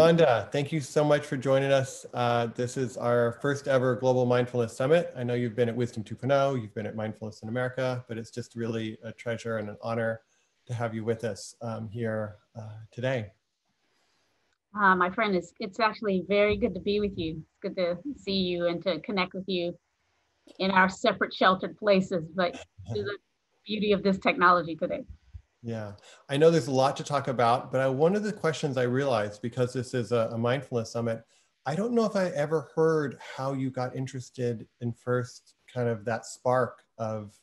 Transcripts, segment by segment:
Rhonda, thank you so much for joining us. This is our first ever Global Mindfulness Summit. I know you've been at Wisdom 2.0, you've been at Mindfulness in America, but it's just really a treasure and an honor to have you with us here today. My friend, it's actually very good to be with you. It's good to see you and to connect with you in our separate sheltered places, but to the beauty of this technology today. Yeah, I know there's a lot to talk about, but one of the questions I realized, because this is a mindfulness summit, I don't know if I ever heard how you got interested in first kind of that spark of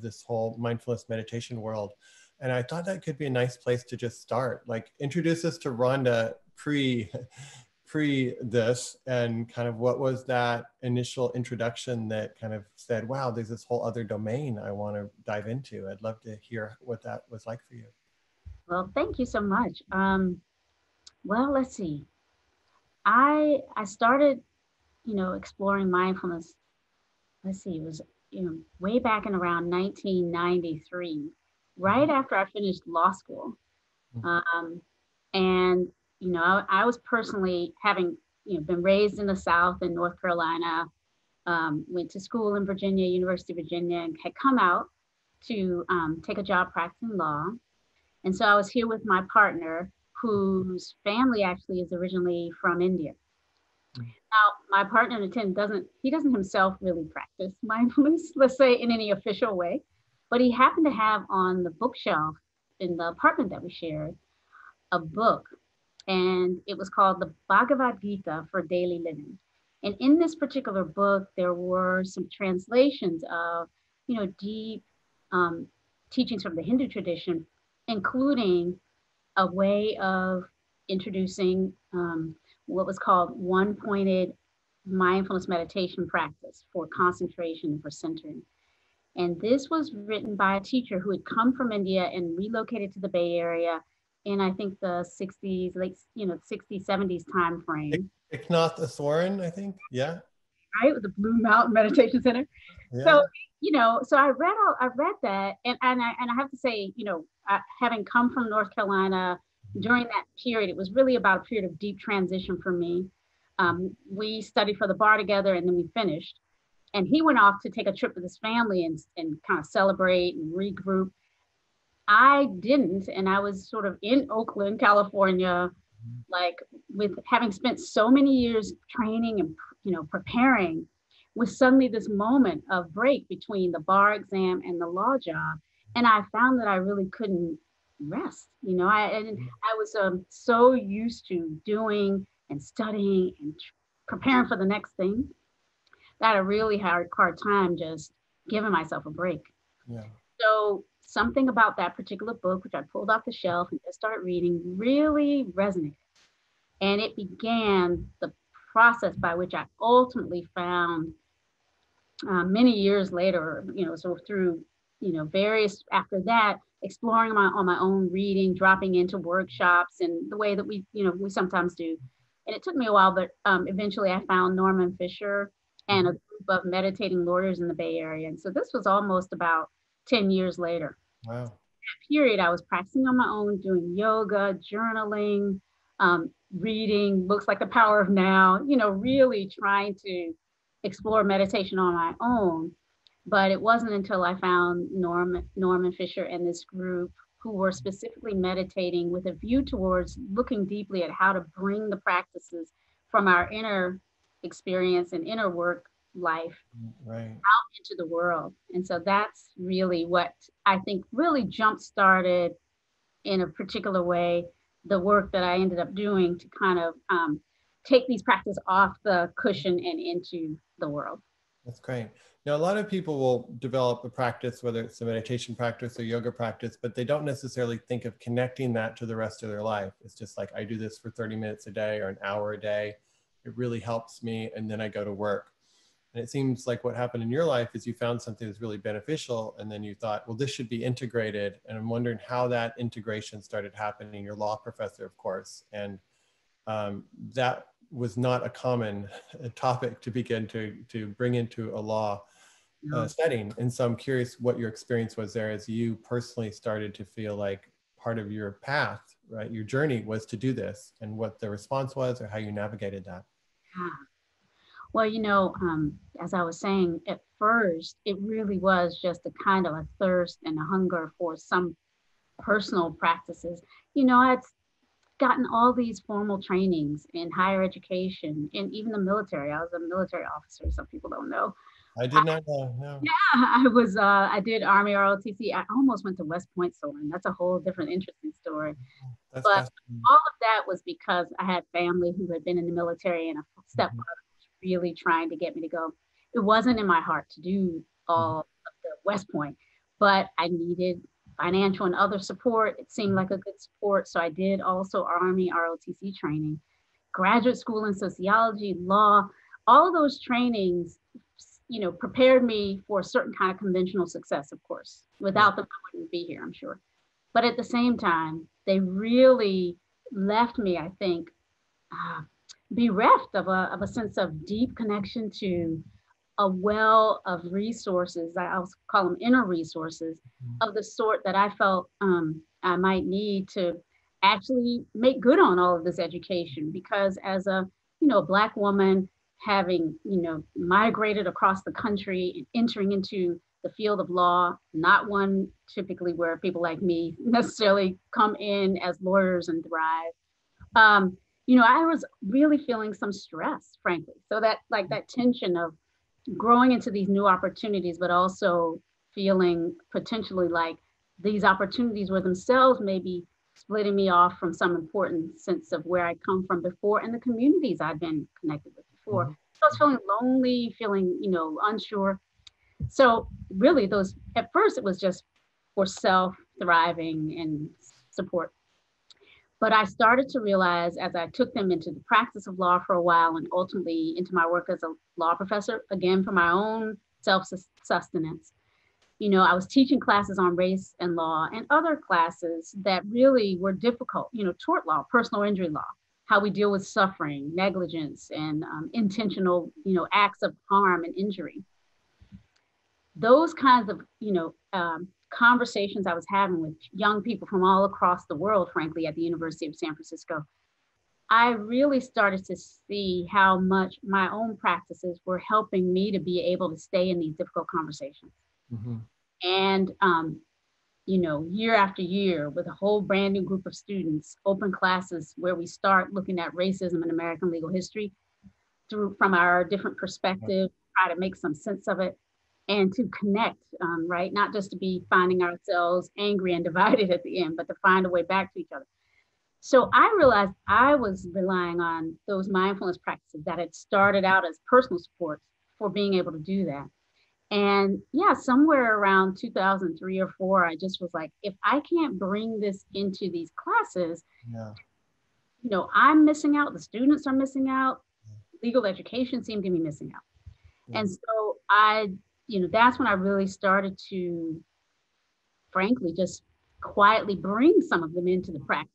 this whole mindfulness meditation world. And I thought that could be a nice place to just start. Like, introduce us to Rhonda pre this, and kind of what was that initial introduction that kind of said, wow, there's this whole other domain I want to dive into. I'd love to hear what that was like for you. Well, thank you so much. Well, let's see. I started, exploring mindfulness. Let's see, it was, way back in around 1993, right after I finished law school. And I was personally having been raised in the South in North Carolina, went to school in Virginia, University of Virginia, and had come out to take a job practicing law. And so I was here with my partner, whose family actually is originally from India. Now, my partner in attendance doesn't himself really practice mindfulness, let's say, in any official way, but he happened to have on the bookshelf in the apartment that we shared a book, and it was called the Bhagavad Gita for Daily Living. And in this particular book, there were some translations of, deep teachings from the Hindu tradition, including a way of introducing what was called one-pointed mindfulness meditation practice for concentration and for centering. And this was written by a teacher who had come from India and relocated to the Bay Area in, I think, the 60s, late, 60s, 70s time frame. Thich Nhat Hanh, I think. Yeah. Right, with the Blue Mountain Meditation Center. Yeah. So I read that, and I have to say, having come from North Carolina during that period, it was really about a period of deep transition for me. We studied for the bar together, and then we finished. And he went off to take a trip with his family and kind of celebrate and regroup. I didn't, and I was sort of in Oakland, California, like with having spent so many years training and preparing, with suddenly this moment of break between the bar exam and the law job, and I found that I really couldn't rest. I was so used to doing and studying and preparing for the next thing that I had a really hard time just giving myself a break. Yeah. So something about that particular book, which I pulled off the shelf and just started reading, really resonated. And it began the process by which I ultimately found many years later, so through, various, after that, exploring on my own, reading, dropping into workshops and the way that we sometimes do. And it took me a while, but eventually I found Norman Fisher and a group of meditating lawyers in the Bay Area. And so this was almost about 10 years later. Wow. In that period, I was practicing on my own, doing yoga, journaling, reading books like The Power of Now, really trying to explore meditation on my own. But it wasn't until I found Norman Fisher and this group who were specifically meditating with a view towards looking deeply at how to bring the practices from our inner experience and inner work life out into the world. And so that's really what I think really jump-started in a particular way the work that I ended up doing to kind of take these practices off the cushion and into the world. That's great. Now, a lot of people will develop a practice, whether it's a meditation practice or yoga practice, but they don't necessarily think of connecting that to the rest of their life. It's just like, I do this for 30 minutes a day or an hour a day. It really helps me, and then I go to work. And it seems like what happened in your life is you found something that's really beneficial, and then you thought, well, this should be integrated. And I'm wondering how that integration started happening. You're a law professor, of course, and that was not a common topic to begin to bring into a law setting. And so I'm curious what your experience was there as you personally started to feel like part of your path, right? Your journey was to do this, and what the response was or how you navigated that. Yeah. Well, as I was saying, at first, it really was just a kind of a thirst and a hunger for some personal practices. I'd gotten all these formal trainings in higher education and even the military. I was a military officer, some people don't know. I did not know, no. Yeah, I did Army ROTC. I almost went to West Point soaring. That's a whole different interesting story. That's But fascinating. all of that was because I had family who had been in the military, and a stepfather was really trying to get me to go. It wasn't in my heart to do all of the West Point, but I needed financial and other support. It seemed like a good support. So I did also Army ROTC training, graduate school in sociology, law. All of those trainings, prepared me for a certain kind of conventional success, of course. Without them, I wouldn't be here, I'm sure. But at the same time, they really left me, I think, bereft of a sense of deep connection to a well of resources. I also call them inner resources of the sort that I felt I might need to actually make good on all of this education. Because as a Black woman, having migrated across the country and entering into the field of law, not one typically where people like me necessarily come in as lawyers and thrive. I was really feeling some stress, frankly. So that tension of growing into these new opportunities, but also feeling potentially like these opportunities were themselves maybe splitting me off from some important sense of where I come from before and the communities I'd been connected with before. So I was feeling lonely, feeling, unsure. So really at first it was just for self-thriving and support. But I started to realize as I took them into the practice of law for a while and ultimately into my work as a law professor, again, for my own self-sustenance, I was teaching classes on race and law and other classes that really were difficult, tort law, personal injury law, how we deal with suffering, negligence, and intentional, acts of harm and injury. Those kinds of, conversations I was having with young people from all across the world, frankly, at the University of San Francisco, I really started to see how much my own practices were helping me to be able to stay in these difficult conversations. And, year after year with a whole brand new group of students, open classes where we start looking at racism in American legal history from our different perspectives, try to make some sense of it, and to connect, right? Not just to be finding ourselves angry and divided at the end, but to find a way back to each other. So I realized I was relying on those mindfulness practices that had started out as personal support for being able to do that. And yeah, somewhere around 2003 or 4, I just was like, if I can't bring this into these classes, I'm missing out. The students are missing out. Legal education seemed to be missing out. And so that's when I really started to, frankly, just quietly bring some of them into the practices,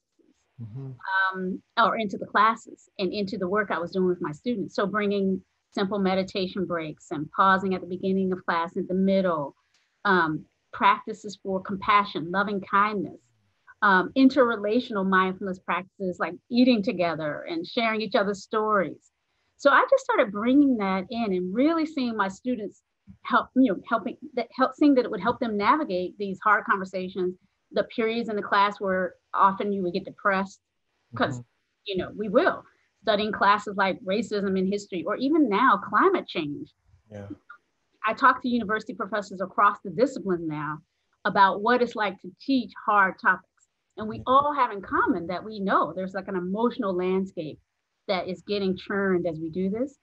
or into the classes and into the work I was doing with my students. So bringing simple meditation breaks and pausing at the beginning of class, in the middle, practices for compassion, loving kindness, interrelational mindfulness practices like eating together and sharing each other's stories. So I just started bringing that in and really seeing my students seeing that it would help them navigate these hard conversations, the periods in the class where often you would get depressed because, we will. Studying classes like racism in history, or even now, climate change. I talk to university professors across the disciplines now about what it's like to teach hard topics. And we all have in common that we know there's like an emotional landscape that is getting churned as we do this.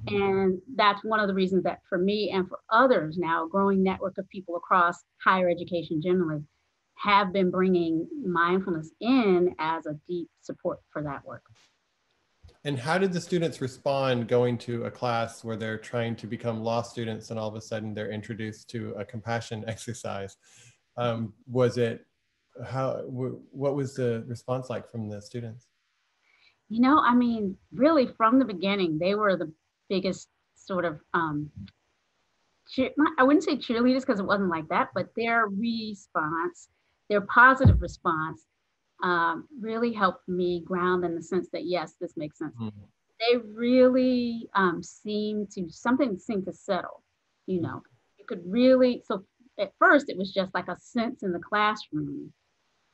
And that's one of the reasons that for me and for others now, a growing network of people across higher education generally have been bringing mindfulness in as a deep support for that work. And how did the students respond going to a class where they're trying to become law students and all of a sudden they're introduced to a compassion exercise? What was the response like from the students? Really from the beginning, they were the biggest sort of, I wouldn't say cheerleaders because it wasn't like that, but their response their positive response really helped me ground in the sense that, yes, this makes sense. Mm-hmm. They really seemed to settle, you know. You could really, so at first it was just like a sense in the classroom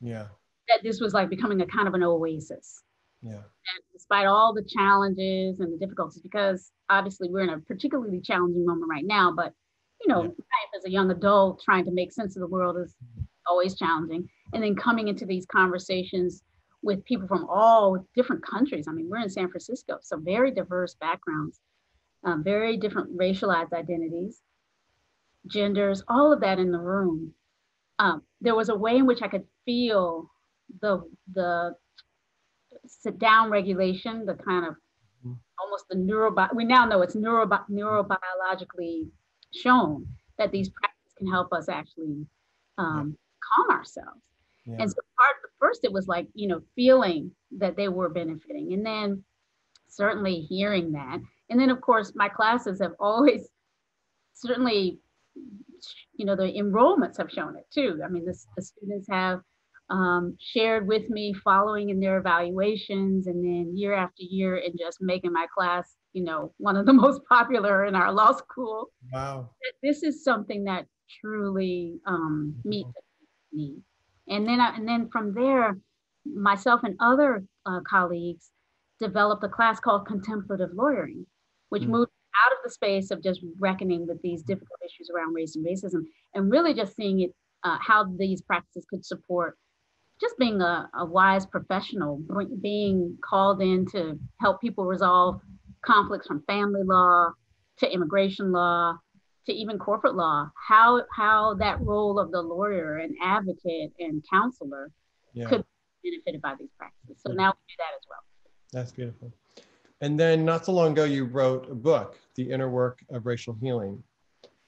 Yeah. that this was like becoming a kind of an oasis. Yeah. And despite all the challenges and the difficulties, because obviously we're in a particularly challenging moment right now, but you know, Yeah. life as a young adult trying to make sense of the world is always challenging. And then coming into these conversations with people from all different countries. I mean, we're in San Francisco, so very diverse backgrounds, very different racialized identities, genders, all of that in the room. There was a way in which I could feel the sit down regulation, the kind of almost the we now know it's neurobiologically shown that these practices can help us actually calm ourselves. Yeah. And so first it was like, you know, feeling that they were benefiting, and then certainly hearing that. And then of course my classes have always certainly, you know, the enrollments have shown it too. I mean, the students have shared with me following in their evaluations, and then year after year, and just making my class, you know, one of the most popular in our law school. Wow. This is something that truly meets the need. And then from there, myself and other colleagues developed a class called Contemplative Lawyering, which moved out of the space of just reckoning with these difficult issues around race and racism, and really just seeing it, how these practices could support just being a wise professional, being called in to help people resolve conflicts from family law to immigration law to even corporate law, how that role of the lawyer and advocate and counselor could be benefited by these practices. So now we do that as well. That's beautiful. And then not so long ago, you wrote a book, The Inner Work of Racial Healing.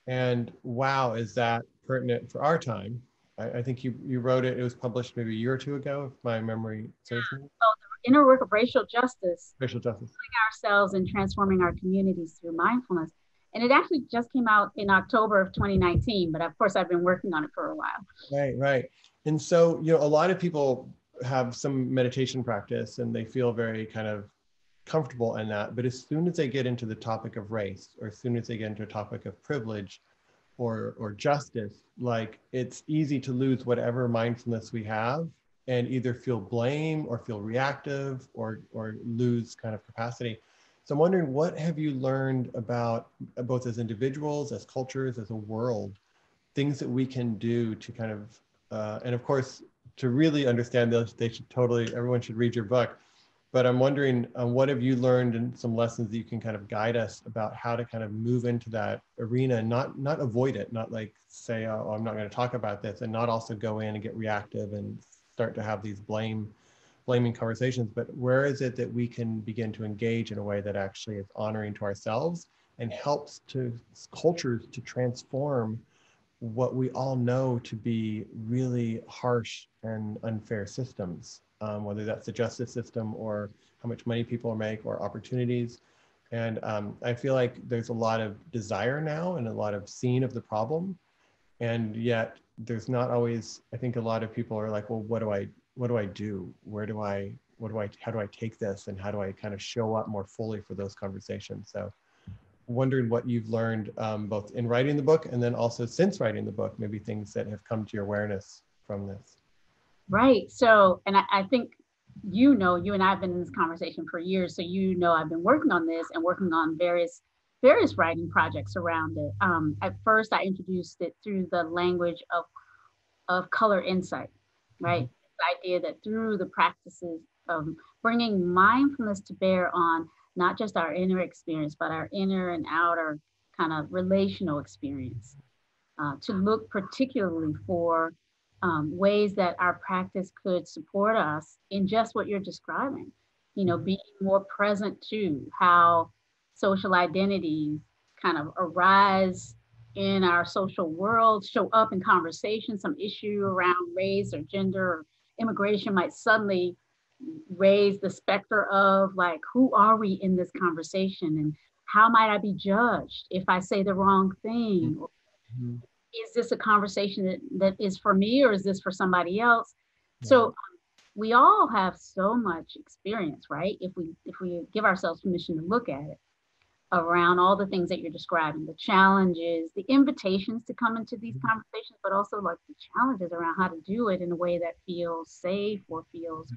And wow, is that pertinent for our time? I think you wrote it, it was published maybe a year or two ago, if my memory serves me. Oh, The Inner Work of Racial Justice. Racial justice. Ourselves and transforming our communities through mindfulness. And it actually just came out in October of 2019, but of course I've been working on it for a while. Right, right. And so, you know, a lot of people have some meditation practice and they feel very kind of comfortable in that. But as soon as they get into the topic of race, or as soon as they get into a topic of privilege or justice, like it's easy to lose whatever mindfulness we have and either feel blame or feel reactive or lose kind of capacity. So I'm wondering, what have you learned about, both as individuals, as cultures, as a world, things that we can do to kind of, and of course, to really understand those, everyone should read your book. But I'm wondering, what have you learned and some lessons that you can kind of guide us about how to kind of move into that arena and not avoid it, not like say, oh, I'm not going to talk about this, and not also go in and get reactive and start to have these blaming conversations, but where is it that we can begin to engage in a way that actually is honoring to ourselves and helps to cultures to transform what we all know to be really harsh and unfair systems, whether that's the justice system or how much money people make or opportunities. And I feel like there's a lot of desire now and a lot of seeing of the problem. And yet there's not always, I think a lot of people are like, well, what do I do? How do I take this? And how do I kind of show up more fully for those conversations? So wondering what you've learned both in writing the book and then also since writing the book, maybe things that have come to your awareness from this. Right. So, and I think, you know, you and I have been in this conversation for years. So, you know, I've been working on this and working on various writing projects around it. At first, I introduced it through the language of color insight, right? Mm-hmm. The idea that through the practices of bringing mindfulness to bear on not just our inner experience, but our inner and outer kind of relational experience, to look particularly for ways that our practice could support us in just what you're describing, you know, being more present to how social identities kind of arise in our social world, show up in conversation, some issue around race or gender or immigration might suddenly raise the specter of like, who are we in this conversation? And how might I be judged if I say the wrong thing? Mm-hmm. Is this a conversation that is for me, or is this for somebody else? So we all have so much experience, right? If we give ourselves permission to look at it, around all the things that you're describing, the challenges, the invitations to come into these conversations, but also like the challenges around how to do it in a way that feels safe or feels,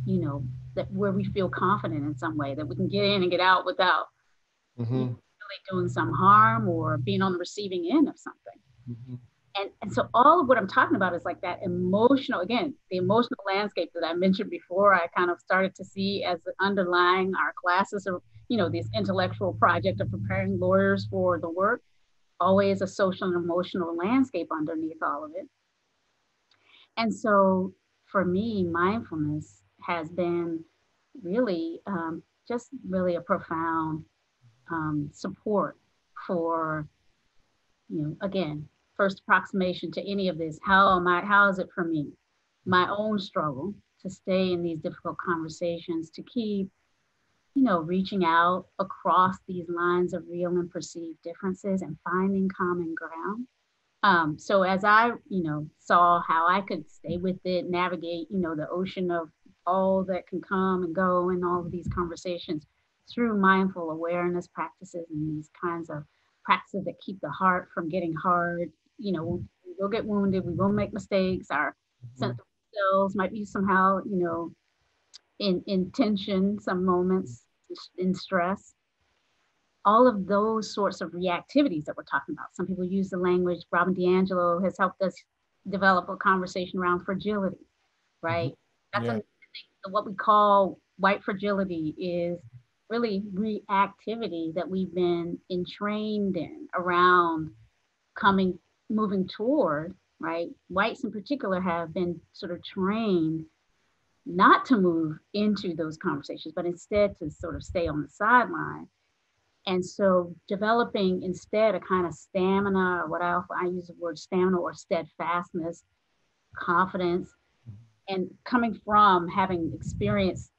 you know, that where we feel confident in some way, that we can get in and get out without really doing some harm or being on the receiving end of something. And so all of what I'm talking about is like that emotional, again, the emotional landscape that I mentioned before, I kind of started to see as underlying our classes, or, you know, this intellectual project of preparing lawyers for the work, always a social and emotional landscape underneath all of it. And so for me, mindfulness has been really just really a profound support for, you know, again, first approximation to any of this. How is it for me? My own struggle to stay in these difficult conversations, to keep, you know, reaching out across these lines of real and perceived differences and finding common ground. So as I, you know, saw how I could stay with it, navigate, you know, the ocean of all that can come and go in all of these conversations through mindful awareness practices and these kinds of practices that keep the heart from getting hard. You know, we will get wounded, we will make mistakes, our sense of ourselves might be somehow, you know, in tension, some moments in stress. All of those sorts of reactivities that we're talking about. Some people use the language, Robin DiAngelo has helped us develop a conversation around fragility, right? That's what we call white fragility, is really reactivity that we've been entrained in around moving toward, right? Whites in particular have been sort of trained not to move into those conversations, but instead to sort of stay on the sideline. And so developing instead a kind of stamina, or what I use the word stamina or steadfastness, confidence, and coming from having experienced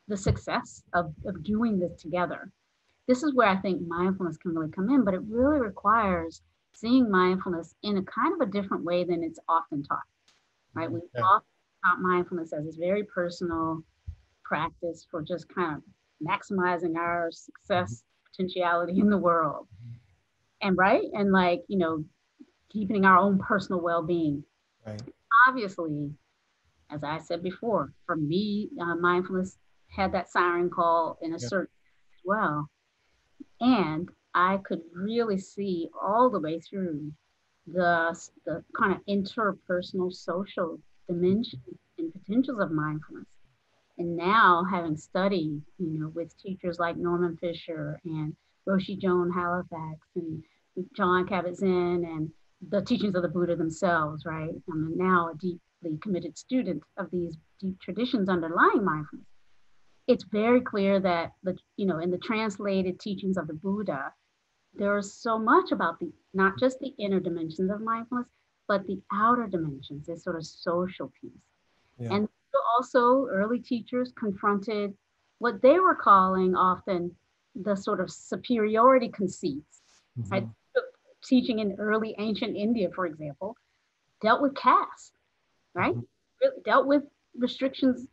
the success of doing this together. This is where I think mindfulness can really come in, but it really requires seeing mindfulness in a kind of a different way than it's often taught, right? We often taught mindfulness as this very personal practice for just kind of maximizing our success potentiality in the world. And like, you know, keeping our own personal well-being. Right. Obviously, as I said before, for me, mindfulness had that siren call in a certain as well. And I could really see all the way through the kind of interpersonal social dimensions and potentials of mindfulness. And now, having studied, you know, with teachers like Norman Fisher and Roshi Joan Halifax and John Kabat-Zinn and the teachings of the Buddha themselves, right? I'm now a deeply committed student of these deep traditions underlying mindfulness. It's very clear that in the translated teachings of the Buddha, there is so much about not just the inner dimensions of mindfulness, but the outer dimensions, this sort of social piece. Yeah. And also early teachers confronted what they were calling often the sort of superiority conceits. Right? Teaching in early ancient India, for example, dealt with caste, right? Really dealt with restrictions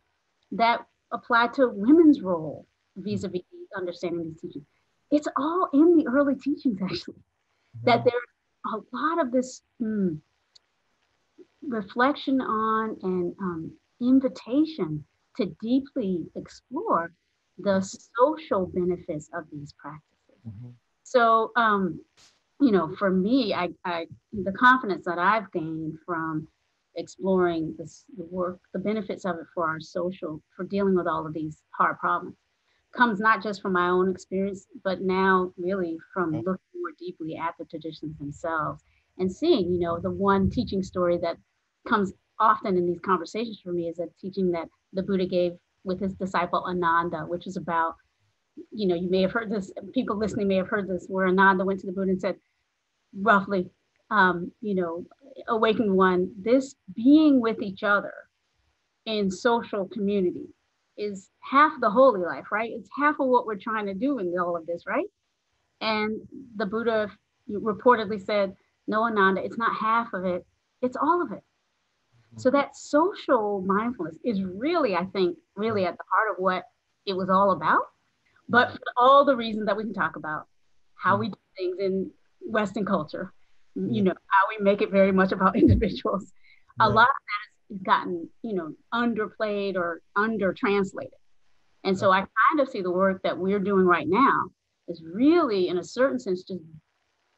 that applied to women's role vis-a-vis understanding these teachings. It's all in the early teachings, actually, that there's a lot of this reflection on and invitation to deeply explore the social benefits of these practices. So, you know, for me, the confidence that I've gained from exploring the work, the benefits of it for dealing with all of these hard problems, comes not just from my own experience, but now really from looking more deeply at the traditions themselves and seeing, you know, the one teaching story that comes often in these conversations for me is a teaching that the Buddha gave with his disciple Ananda, which is about, you know, you may have heard this, people listening may have heard this, where Ananda went to the Buddha and said, roughly, you know, awakened one, this being with each other in social community is half the holy life, right? It's half of what we're trying to do in all of this, right? And the Buddha reportedly said, No, Ananda, it's not half of it, it's all of it. So that social mindfulness is really, I think, really at the heart of what it was all about. But for all the reasons that we can talk about, how we do things in Western culture, how we make it very much about individuals, a lot of that has gotten, underplayed or under-translated. And so I kind of see the work that we're doing right now is really, in a certain sense, just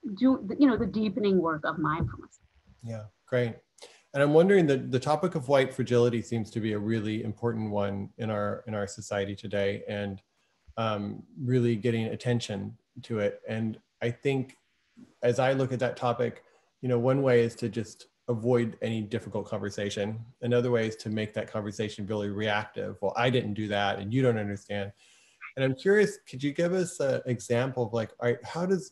the deepening work of mindfulness. Yeah, great. And I'm wondering that the topic of white fragility seems to be a really important one in our society today, and really getting attention to it. And I think as I look at that topic, one way is to just avoid any difficult conversation. Another way is to make that conversation really reactive. Well, I didn't do that and you don't understand. And I'm curious, could you give us an example of like, all right,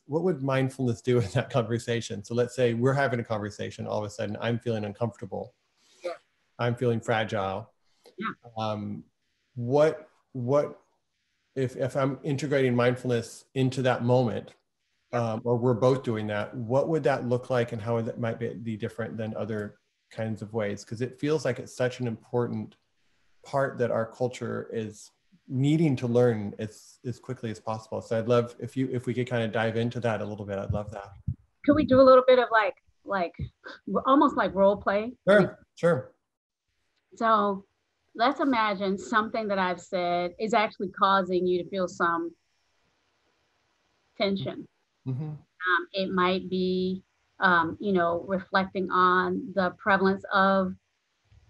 what would mindfulness do in that conversation? So let's say we're having a conversation, all of a sudden I'm feeling uncomfortable. Yeah. I'm feeling fragile. Yeah. What if I'm integrating mindfulness into that moment, or we're both doing that, what would that look like, and how that might be different than other kinds of ways? Because it feels like it's such an important part that our culture is needing to learn as quickly as possible. So I'd love if we could kind of dive into that a little bit. I'd love that. Could we do a little bit of like almost like role play? Sure. So let's imagine something that I've said is actually causing you to feel some tension. It might be, reflecting on the prevalence of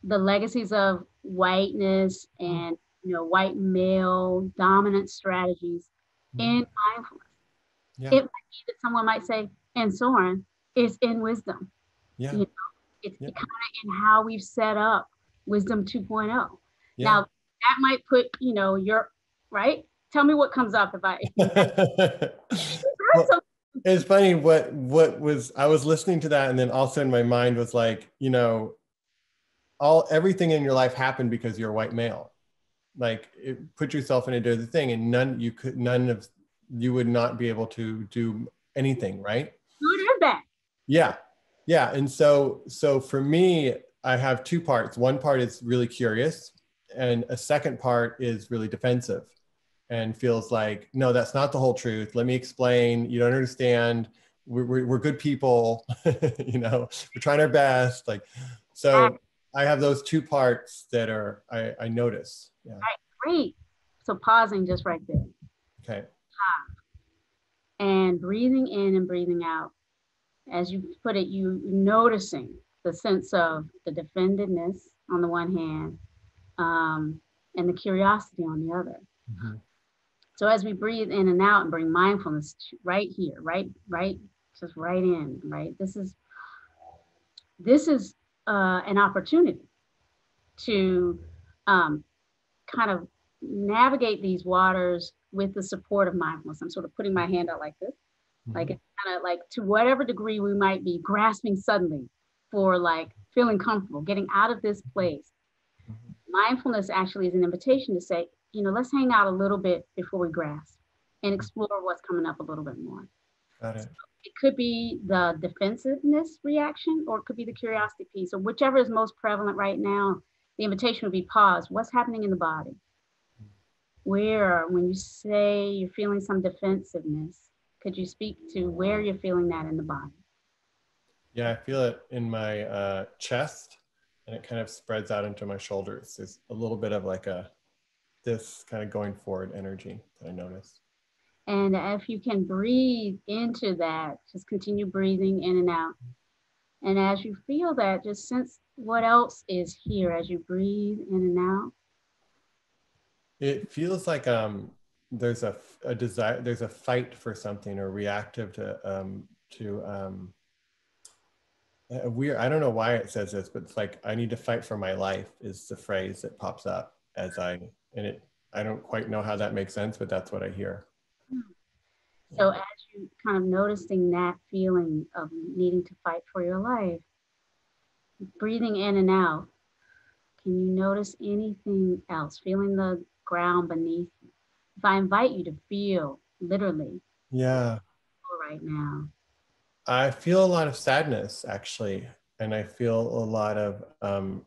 the legacies of whiteness and, white male dominant strategies in mindfulness. It might be that someone might say, and Soren, it's in wisdom. It's kind of in how we've set up Wisdom 2.0. Now, that might put, your, right? Tell me what comes up if I... Well, it's funny what was, I was listening to that, and then also in my mind was like, everything in your life happened because you're a white male. Like, put yourself in a different thing, and none of you would not be able to do anything, right? Good or bad. Yeah. And so for me, I have two parts. One part is really curious, and a second part is really defensive and feels like, no, that's not the whole truth. Let me explain. You don't understand. We're good people. We're trying our best. Like, so I have those two parts that I notice. Yeah. All right, great. So pausing just right there. Okay. And breathing in and breathing out. As you put it, you noticing the sense of the defendedness on the one hand, and the curiosity on the other. So as we breathe in and out and bring mindfulness right here, right, just right in, right. This is an opportunity to kind of navigate these waters with the support of mindfulness. I'm sort of putting my hand out like this, like it's kind of like, to whatever degree we might be grasping suddenly for like feeling comfortable, getting out of this place. Mindfulness actually is an invitation to say, let's hang out a little bit before we grasp and explore what's coming up a little bit more. Got it. So it could be the defensiveness reaction, or it could be the curiosity piece, or whichever is most prevalent right now. The invitation would be pause. What's happening in the body? Where, when you say you're feeling some defensiveness, could you speak to where you're feeling that in the body? Yeah, I feel it in my chest, and it kind of spreads out into my shoulders. There's a little bit of like this kind of going forward energy that I notice. And if you can breathe into that, just continue breathing in and out. And as you feel that, just sense what else is here as you breathe in and out. It feels like there's a desire, there's a fight for something, or reactive to weird, I don't know why it says this, but it's like, I need to fight for my life is the phrase that pops up I don't quite know how that makes sense, but that's what I hear. So as you kind of noticing that feeling of needing to fight for your life, breathing in and out, can you notice anything else? Feeling the ground beneath you. If I invite you to feel literally, yeah, right now, I feel a lot of sadness, actually, and I feel a lot of kind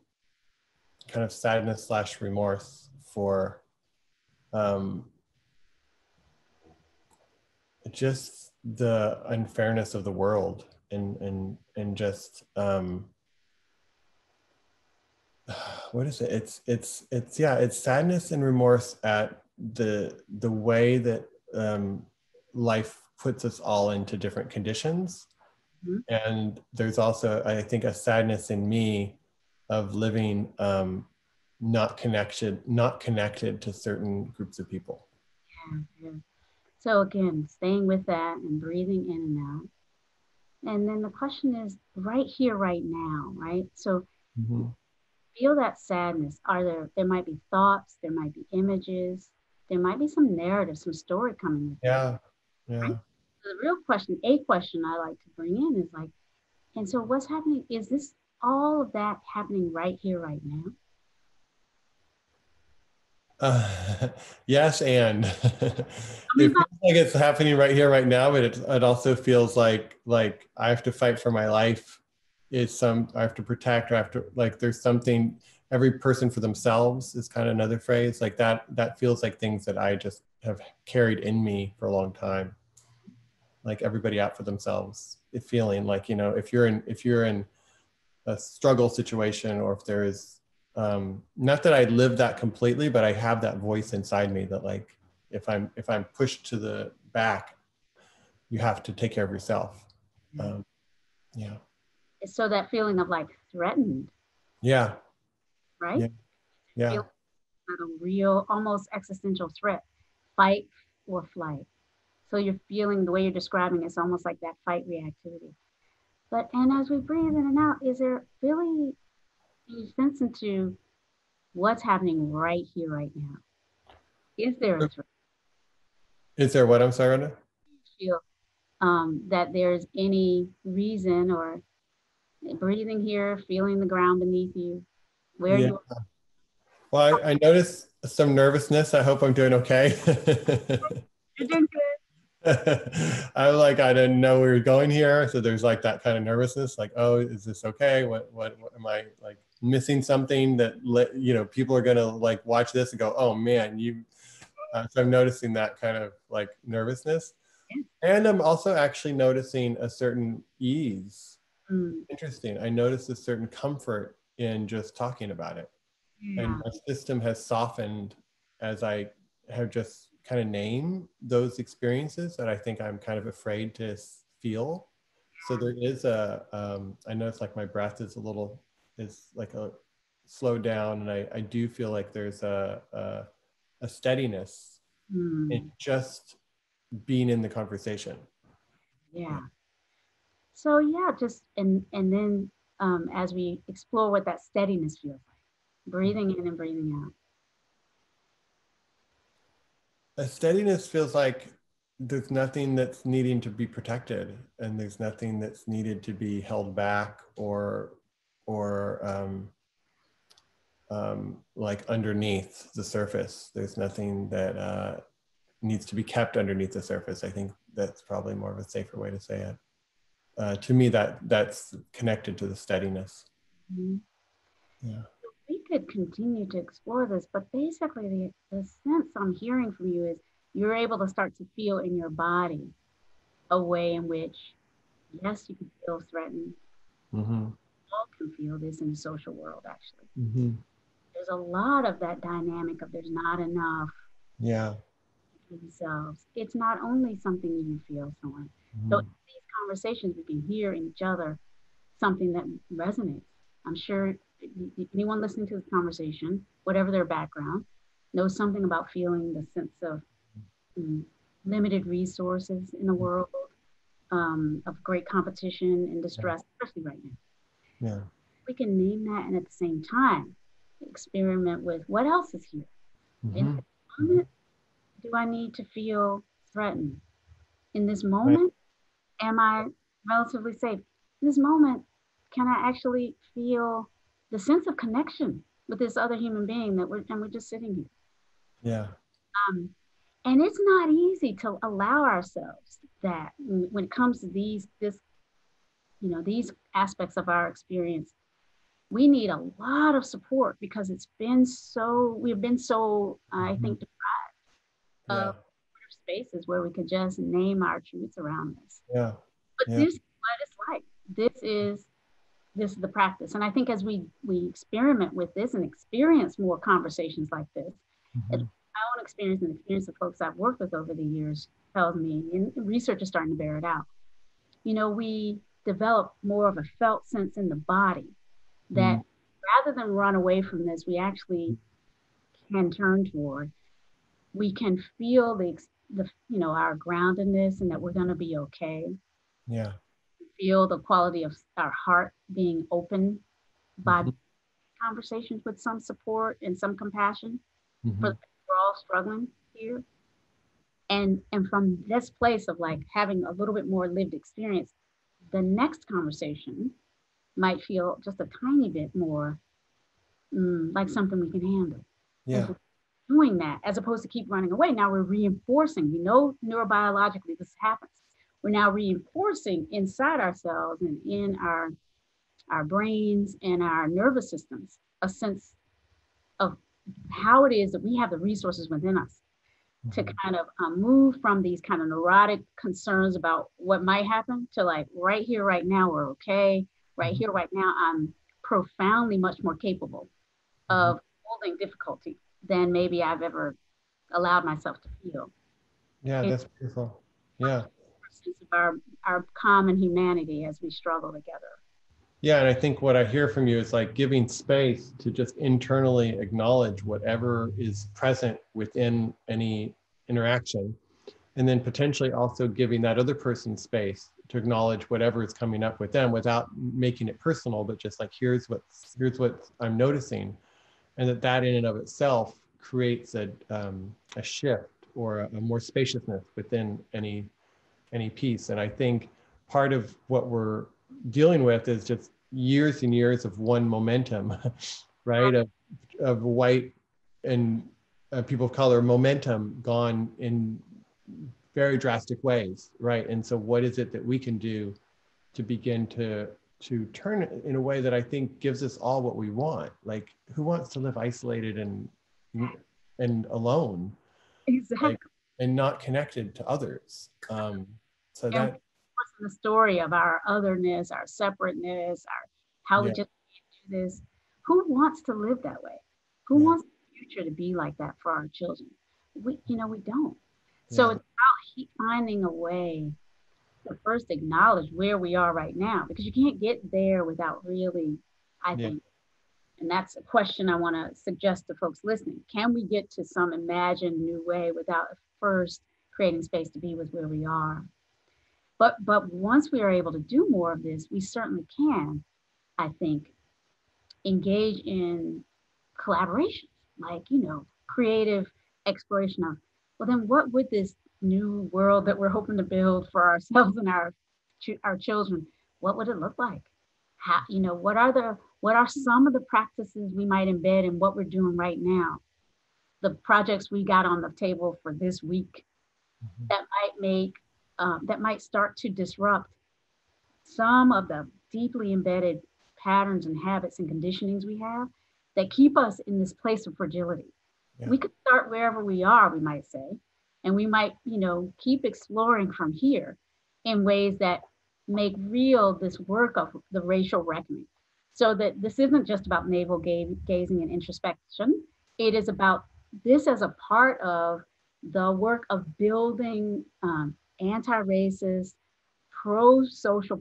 of sadness slash remorse for um, just the unfairness of the world, and just what is it? It's yeah, it's sadness and remorse at the way that life puts us all into different conditions. Mhm. And there's also, I think, a sadness in me of living not connected to certain groups of people. Yeah, yeah. So again, staying with that and breathing in and out. And then the question is right here, right now, right? So Mhm. feel that sadness. There might be thoughts, there might be images, there might be some narrative, some story coming with that, Yeah, right? yeah. So the real question, a question I like to bring in is like, and so what's happening? Is this all of that happening right here, right now? Uh, yes, and I it mean, feels like it's happening right here, right now, but it also feels like I have to fight for my life. I have to protect, or I have to, like, there's something, every person for themselves is kind of another phrase like that. That feels like things that I just have carried in me for a long time. Like everybody out for themselves. It feeling like, if you're in a struggle situation, or if there is not that I live that completely, but I have that voice inside me that, like, if I'm pushed to the back, you have to take care of yourself. um, yeah, so that feeling of like threatened, yeah, right? yeah, yeah, Feeling like a real, almost existential threat, fight or flight. So you're feeling the way you're describing it's almost like that fight reactivity. But and as we breathe in and out, is there really any sense into what's happening right here, right now? Is there a threat? is there what? I'm sorry, Rhonda? Feel that there's any reason or breathing here, feeling the ground beneath you, where Yeah, you well, I noticed some nervousness. I hope I'm doing okay. are doing I didn't know we were going here. So there's like that kind of nervousness, like, oh, is this okay? What am I, like, missing something that, people are going to, like, watch this and go, oh man, so I'm noticing that kind of, like, nervousness. good. And I'm also actually noticing a certain ease. Mm, Interesting. I notice a certain comfort in just talking about it. And yeah. my system has softened as I have just kind of named those experiences that I think I'm kind of afraid to feel. So there is I notice, like, my breath is like a slowed down, and I do feel like there's a steadiness in Mm, just being in the conversation. Yeah. yeah. So yeah, just and then as we explore what that steadiness feels like, breathing in and breathing out. A steadiness feels like there's nothing that's needing to be protected, and there's nothing that's needed to be held back, or like underneath the surface. There's nothing that needs to be kept underneath the surface. I think that's probably more of a safer way to say it. To me, that's connected to the steadiness. Mhm. Yeah. We could continue to explore this, but basically the sense I'm hearing from you is you're able to start to feel in your body a way in which, yes, you can feel threatened. Mm-hmm. All can feel this in the social world, actually. Mm-hmm. There's a lot of that dynamic of there's not enough Yeah. for themselves. It's not only something you feel, someone. So in Mm-hmm. these conversations, we can hear in each other something that resonates. I'm sure anyone listening to this conversation, whatever their background, knows something about feeling the sense of mm, limited resources in the world, of great competition and distress, especially right now. Yeah. We can name that and at the same time experiment with what else is here. In Mm-hmm. this moment, do I need to feel threatened? In this Right. moment, am I relatively safe? In this moment, can I actually feel the sense of connection with this other human being that we're just sitting here? Yeah. Um, and it's not easy to allow ourselves that when it comes to this these aspects of our experience, we need a lot of support because we've been so, I think, deprived Yeah. of spaces where we could just name our truths around this. Yeah. But Yeah. this is what it's like. This is the practice. And I think as we experiment with this and experience more conversations like this, as my own experience and the experience of folks I've worked with over the years tells me, and research is starting to bear it out, we develop more of a felt sense in the body that rather than run away from this, we actually can turn toward. We can feel our groundedness and that we're going to be okay. Yeah. Feel the quality of our heart being open by Mm-hmm. conversations with some support and some compassion. Mm-hmm. But we're all struggling here. And from this place of like having a little bit more lived experience, the next conversation might feel just a tiny bit more like something we can handle. As Yeah. we're doing that, as opposed to keep running away, now we're reinforcing. We know neurobiologically this happens. We're now reinforcing inside ourselves and in our brains and our nervous systems a sense of how it is that we have the resources within us to kind of move from these kind of neurotic concerns about what might happen to like right here, right now, we're okay. Right here, right now, I'm profoundly much more capable of holding difficulty than maybe I've ever allowed myself to feel. Yeah, And that's beautiful. Yeah. a sense of our common humanity as we struggle together. Yeah, and I think what I hear from you is like giving space to just internally acknowledge whatever is present within any interaction, and then potentially also giving that other person space to acknowledge whatever is coming up with them without making it personal, but just like here's what I'm noticing, and that in and of itself creates a shift or a more spaciousness within any piece. And I think part of what we're dealing with is just years and years of one momentum, right? Of white and people of color momentum gone in very drastic ways, right? And so what is it that we can do to begin to turn it in a way that I think gives us all what we want? Like, who wants to live isolated and alone, Exactly. like, and not connected to others? So And that, the story of our otherness, our separateness, our how we yeah, just do this. Who wants to live that way? Who yeah, wants the future to be like that for our children? We don't. So yeah, it's about finding a way to first acknowledge where we are right now, because you can't get there without really, I yeah, think, and that's a question I want to suggest to folks listening. Can we get to some imagined new way without first creating space to be with where we are? But once we are able to do more of this, we certainly can, I think, engage in collaboration, like, creative exploration of, well, then what would this new world that we're hoping to build for ourselves and our children, what would it look like? How, what are some of the practices we might embed in what we're doing right now? The projects we got on the table for this week that might start to disrupt some of the deeply embedded patterns and habits and conditionings we have that keep us in this place of fragility. yeah, We could start wherever we are, we might say, and we might, keep exploring from here in ways that make real this work of the racial reckoning. So that this isn't just about navel gazing and introspection. It is about this as a part of the work of building anti-racist, pro-social,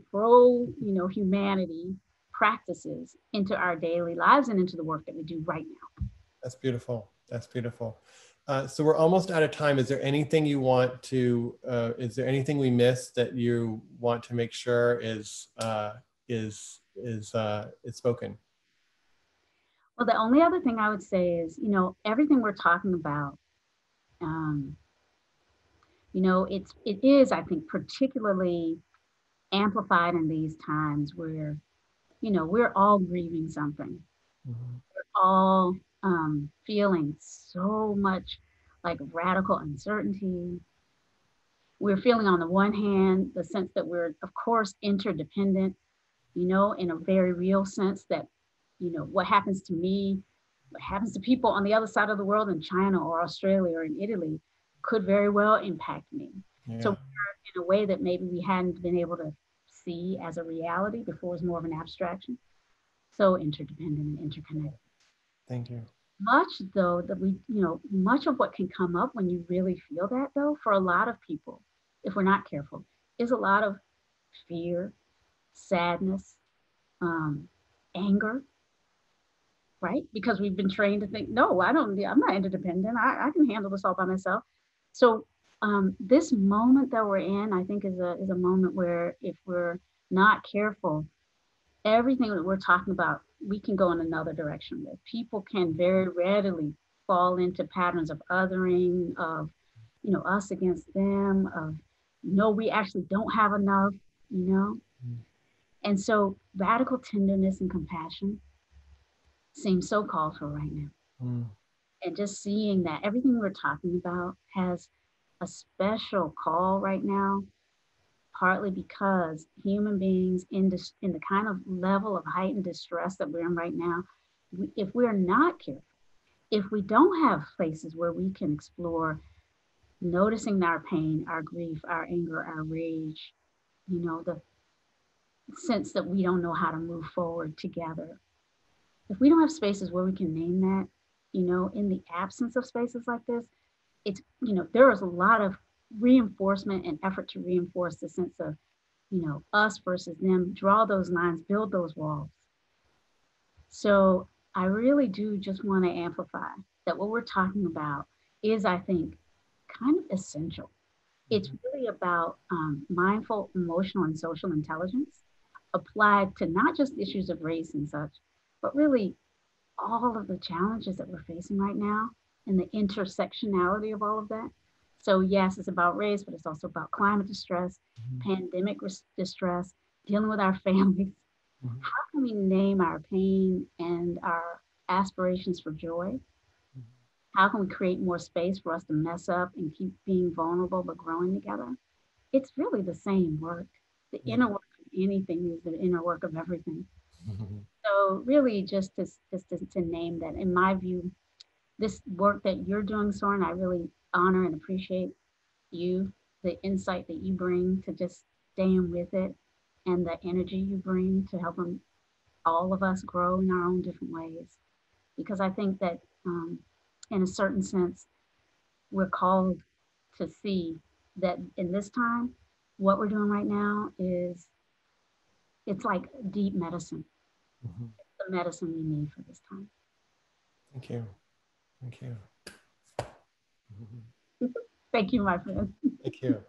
humanity practices into our daily lives and into the work that we do right now. that's beautiful. That's beautiful. So we're almost out of time. Is there anything you want to, is there anything we missed that you want to make sure is spoken? Well, the only other thing I would say is, everything we're talking about, um, it is, I think, particularly amplified in these times where, we're all grieving something. Mhm. We're all feeling so much like radical uncertainty. We're feeling, on the one hand, the sense that we're, of course, interdependent, in a very real sense that, what happens to me, what happens to people on the other side of the world in China or Australia or in Italy could very well impact me. Yeah. So in a way that maybe we hadn't been able to see as a reality before, it was more of an abstraction. So interdependent and interconnected. Thank you. Much though that much of what can come up when you really feel that, though, for a lot of people, if we're not careful, is a lot of fear, sadness, anger, right? Because we've been trained to think, no, I'm not interdependent. I can handle this all by myself. So this moment that we're in, I think is a moment where if we're not careful, everything that we're talking about, we can go in another direction with. People can very readily fall into patterns of othering, of, us against them, of, no, we actually don't have enough, you know? Mm. And so radical tenderness and compassion seems so called for right now. Mm. And just seeing that everything we're talking about has a special call right now, partly because human beings in the kind of level of heightened distress that we're in right now, if we're not careful, if we don't have places where we can explore noticing our pain, our grief, our anger, our rage, the sense that we don't know how to move forward together, if we don't have spaces where we can name that, in the absence of spaces like this, it's, there is a lot of reinforcement and effort to reinforce the sense of, us versus them, draw those lines, build those walls. So I really do just want to amplify that what we're talking about is, I think, kind of essential. It's really about mindful, emotional, and social intelligence applied to not just issues of race and such, but really all of the challenges that we're facing right now and the intersectionality of all of that. So yes, it's about race, but it's also about climate distress, pandemic distress, dealing with our families. How can we name our pain and our aspirations for joy? How can we create more space for us to mess up and keep being vulnerable but growing together? It's really the same work. The inner work of anything is the inner work of everything. So really just to name that, in my view, this work that you're doing, Soren, I really honor and appreciate you, the insight that you bring to just staying with it, and the energy you bring to helping all of us grow in our own different ways. Because I think that in a certain sense, we're called to see that in this time, what we're doing right now it's like deep medicine. The medicine we need for this time. Thank you. Thank you. Thank you, my friend. Thank you.